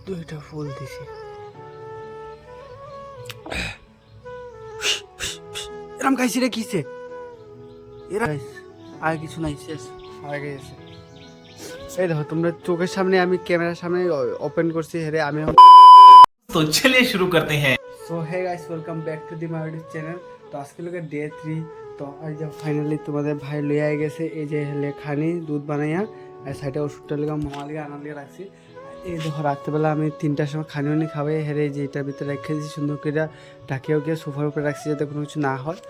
দুইটা ফুল দিছি। এরম খাইছি রে কিসে? এরা আর কিছু নাই, শেষ হয়ে গেছে। এই দেখো তোমরা চোখের সামনে, আমি ক্যামেরার সামনে ওপেন করছি হেরে আমি। तो चलिए शुरू करते हैं। So hey guys, welcome back to the my YouTube channel. তো আজকে লোকের ডে 3। তো আজ ফাইনালি তোমাদের ভাই লইয়া গেছে এই যে খানি দুধ বানাইয়া, আর সাইডে ওষুধটা লেগে মামা লিগে আনা লিগে রাখছি। এই দেখো রাত্রেবেলা আমি 3টার সময় খানি উনি খাওয়াই হেরে যে এটার ভিতরে রেখে দিয়েছি সুন্দর করে, ডাকিয়েও গিয়ে সোফার উপরে রাখছি যাতে কোনো কিছু না হয়।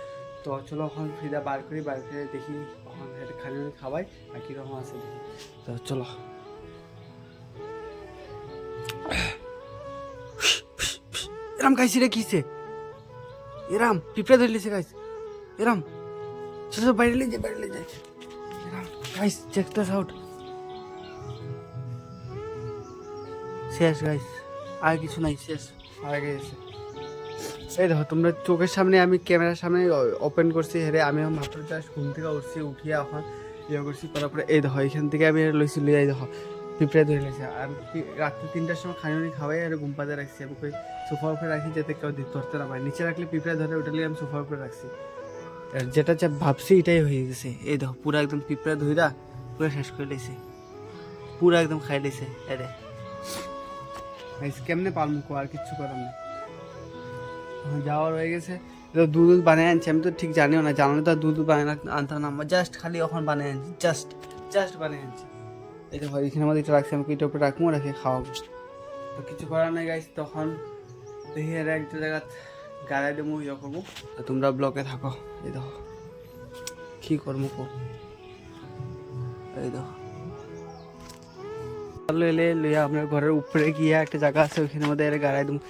তো চলো এখন ফ্রিদা বার করে দেখি এখন খানি উনি খাওয়াই আর কীরকম আছে দেখি। তো চলো। এরম খাইছি রে কিসে? এরাম পিঁপড়া ধরে লিছে গাইস। এরাম ছোট বাইরে লে যায়। এরাম গাইস, চেক দিস আউট। শেষ গাইস, আর কিছু নাই, শেষ হয়ে গেছে। এই দেখো তোমরা চোখের সামনে, আমি ক্যামেরার সামনে ওপেন করছি হেরে আমি মাত্র জাস্ট ঘুম থেকে উঠছি, উঠিয়ে এখন ইয়ে করছি করার পরে এই দেখো এখান থেকে আমি লইছি লইয়াই দেখো পিঁপড়ে ধরে লেছে। আর রাত্রে 3টার সময় খানি খাওয়াই আর ঘুম পাতে রাখছি। আমি সোফার উপরে রাখি যাতে কেউ ধরতে না পারে, নিচে রাখলে পিঁপড়ে ধরে, ওটা লিয়ে আমি সোফার উপরে রাখছি। আর যেটা যা ভাবছি এটাই হয়ে গেছে। এই দেখো পুরো একদম পিঁপড়া ধইরা পুরো শেষ করে লেছে, পুরো একদম খাই লেছে। এরে কেমনে পালমুখো, আর কিচ্ছু করার নেই। যাওয়ার হয়ে গেছে। দুধ বানিয়ে আনছি, আমি তো ঠিক জানিও না, জানলে তো দুধ বানিয়ে আনতাম না। জাস্ট খালি এখন বানিয়ে আনছি, জাস্ট বানিয়ে আনছি। এই দেখো এখানে আমাদের এটা রাখছি, আমি এটা উপরে রাখবো, রেখে খাওয়াবো। তো কিছু করার নেই গাইস, তখন দেখি এর একটা জায়গা গাড়াই দেবো, ইয়ে করবো। তোমরা ব্লকে থাকো। এই দেখো কি করবো কো, এই দেখো এলে লইয়া আপনার ঘরের উপরে গিয়ে একটা জায়গা আছে, ওইখানে মধ্যে এর গাড়াই দেবো।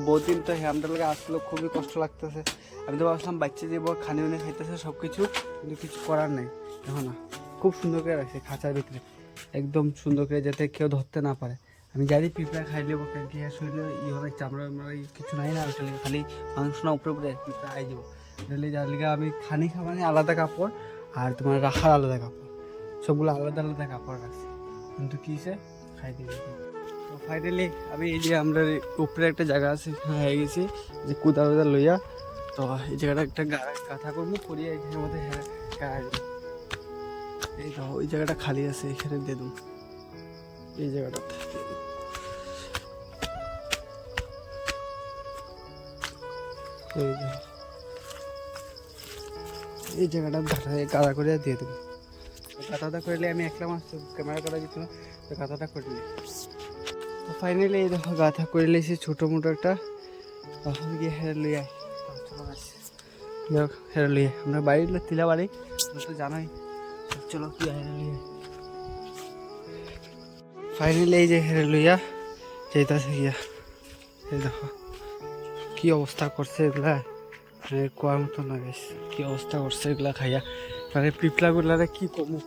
বহুত দিন তো হ্যামটার লাগে আসলে খুবই কষ্ট লাগতেছে। আমি তো ভাবছিলাম বাচ্চা যাবো, খানি উনি খাইতেছে সব কিছু, কিন্তু কিছু করার নেই। দেখো না খুব সুন্দর করে রাখছে খাঁচার ভিতরে, একদম সুন্দর করে যাতে কেউ ধরতে না পারে। আমি জানি পিঁপড়া খাইলে গ্যাস হইলে হবে, চামড়া কিছু নাই না, ওইটা খালি মাংস না উপরে উপরে পিঁপড়া আই যাবো। যার লিগে আমি খানি খাবানি আলাদা কাপড় আর তোমার রাখার আলাদা কাপড়, সবগুলো আলাদা আলাদা কাপড় রাখছি, কিন্তু কিসে খাই দিবি। তো ফাইনালি আমি এই যে আমরা উপরে একটা জায়গা আছে হয়ে গেছি, যে কুদা উদা লইয়া। তো এই জায়গাটা একটা কাঁথা করবো, করিয়ে এখানের মধ্যে এই তো ওই জায়গাটা খালি আছে, এখানে দিয়ে দেবো এই জায়গাটাতে। এই জায়গাটা গাদা করে দিয়ে দেবো। গাঁথাটা করলে আমি একলা মাস ক্যামেরা করা যেত না, তো গাঁথাটা করলে। তো ফাইনালি এই দেখো গাঁথা করে লেছি ছোটো মোটো একটা। তখন গিয়ে হেরে লইয়া হেরে লইয়া আমরা বাড়ি তিলা বাড়ি তো জানাই। চলো কি হেরে লইয়া ফাইনালি এই যে হেরে লইয়া যেতেছে গিয়া। এই দেখো কি অবস্থা করছে এগুলা, কোয়ার মতো না গেছে, কি অবস্থা করছে এগুলা খাইয়া। মানে পিঁপড়াগুলারে কি কমু,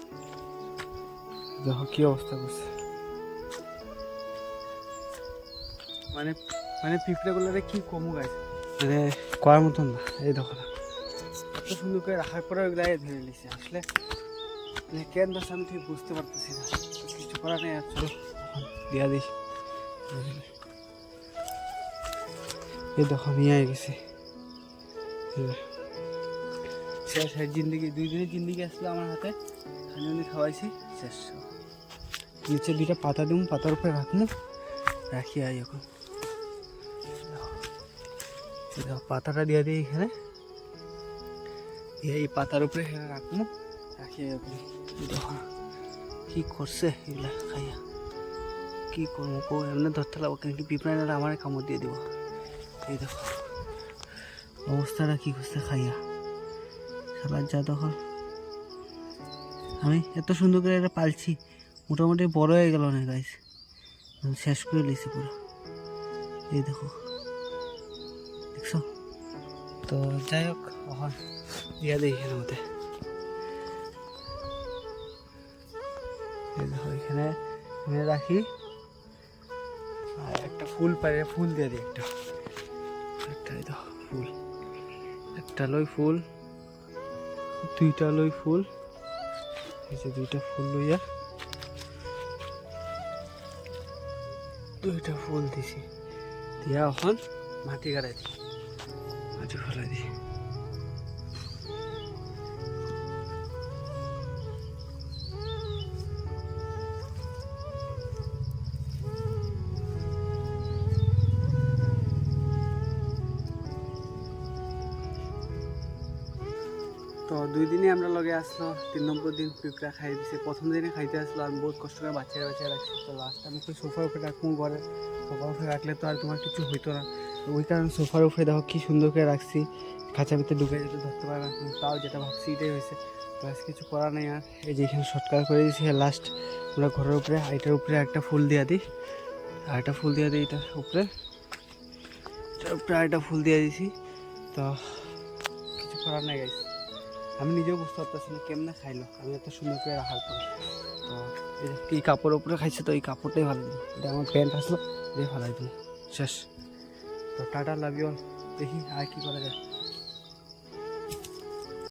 দেখো কি অবস্থা করছে। মানে মানে পিঁপড়াগুলারে কি কমু গাইছে, মানে কোয়ার মতন না। এই দেখো না এত সুন্দর করে রাখার পরে ওইগুলাই ধরে নিয়েছে। আসলে মানে কেন দশ আমি ঠিক বুঝতে পারতেছি না, কিছু করার নেই। আর চলো দিয়া দিস। এই দেখো নিয়ে গেছে শেষ। জিন্দিগি 2 দিনের জিন্দিগি আসলো আমার হাতে, খানি উনি খাওয়াইছি শেষ। নিচে 2টা পাতা দিব, পাতার উপরে রাখবো, রাখি আই এখন। পাতাটা দিয়ে দিই এখানে, এই পাতার উপরে এখানে রাখবো, রাখি এখন। দেখো কি করছে এগুলা খাইয়া, কি করবো এমনি ধরতে লাগবো, কিন্তু পিঁপড়া আমার কামড় দিয়ে দিব। এই দেখো অবস্থাটা কি করছে খাইয়া খেলার যা। তখন আমি এত সুন্দর করে এটা পালছি, মোটামুটি বড় হয়ে গেল না গাইস, শেষ করে লিছি পুরো। এই দেখো দেখছো। তো যাই হোক এখন দিয়া দিই এখানের মধ্যে। এই দেখো এখানে আমি রাখি, আর একটা ফুল পাই, ফুল দিয়ে দিই একটা। এই দেখো ফুল, একটা লই ফুল, 2টা লই ফুল, এই যে 2টা ফুল লইয়া দুইটা ফুল দিছি, দিয়া এখন মাটি গাড়াই দিই, মাটি ফেলাই দিই। তো 2 দিনই আমরা লগে আসলো, 3 নম্বর দিন পিঁপড়া খাই দিছে। প্রথম দিনে খাইতে আসলো, আমি বহুত কষ্ট করে বাচ্চা রাখছি। তো লাস্ট আমি তো সোফার উপরে রাখবো ঘরে, সোফার উপরে রাখলে তো আর তোমার কিছু হইতো না। তো ওই কারণে সোফার উপরে দেখো কি সুন্দর করে রাখছি, খাঁচার ভিতরে ঢুকে যেতে ধরতে পারে না, কিন্তু তাও যেটা ভাবছি এটাই হয়েছে। তো আজ কিছু করার নেই আর। এই যে এখানে শর্টকাট করে দিয়েছি, লাস্ট আমরা ঘরের উপরে এটার উপরে একটা ফুল দিয়ে দিই, আর একটা ফুল দিয়ে দিই এটার উপরে, এটার উপরে আরেকটা ফুল দিয়ে দিছি। তো কিছু করার নাই গাইস, আমি নিজেও বুঝতে পারতেছি না কেমনে খাইলো, আমি এত সুন্দর করে রাখার পর। তো এই কাপড়ের উপরে খাইছে, তো এই কাপড়টাই ভালো দিই, এটা আমার প্যান্ট আসলো, দিয়ে ভালো দিই শেষ। তো টাটা, লাভ ইউ অল, দেখি আর কি করা যায়।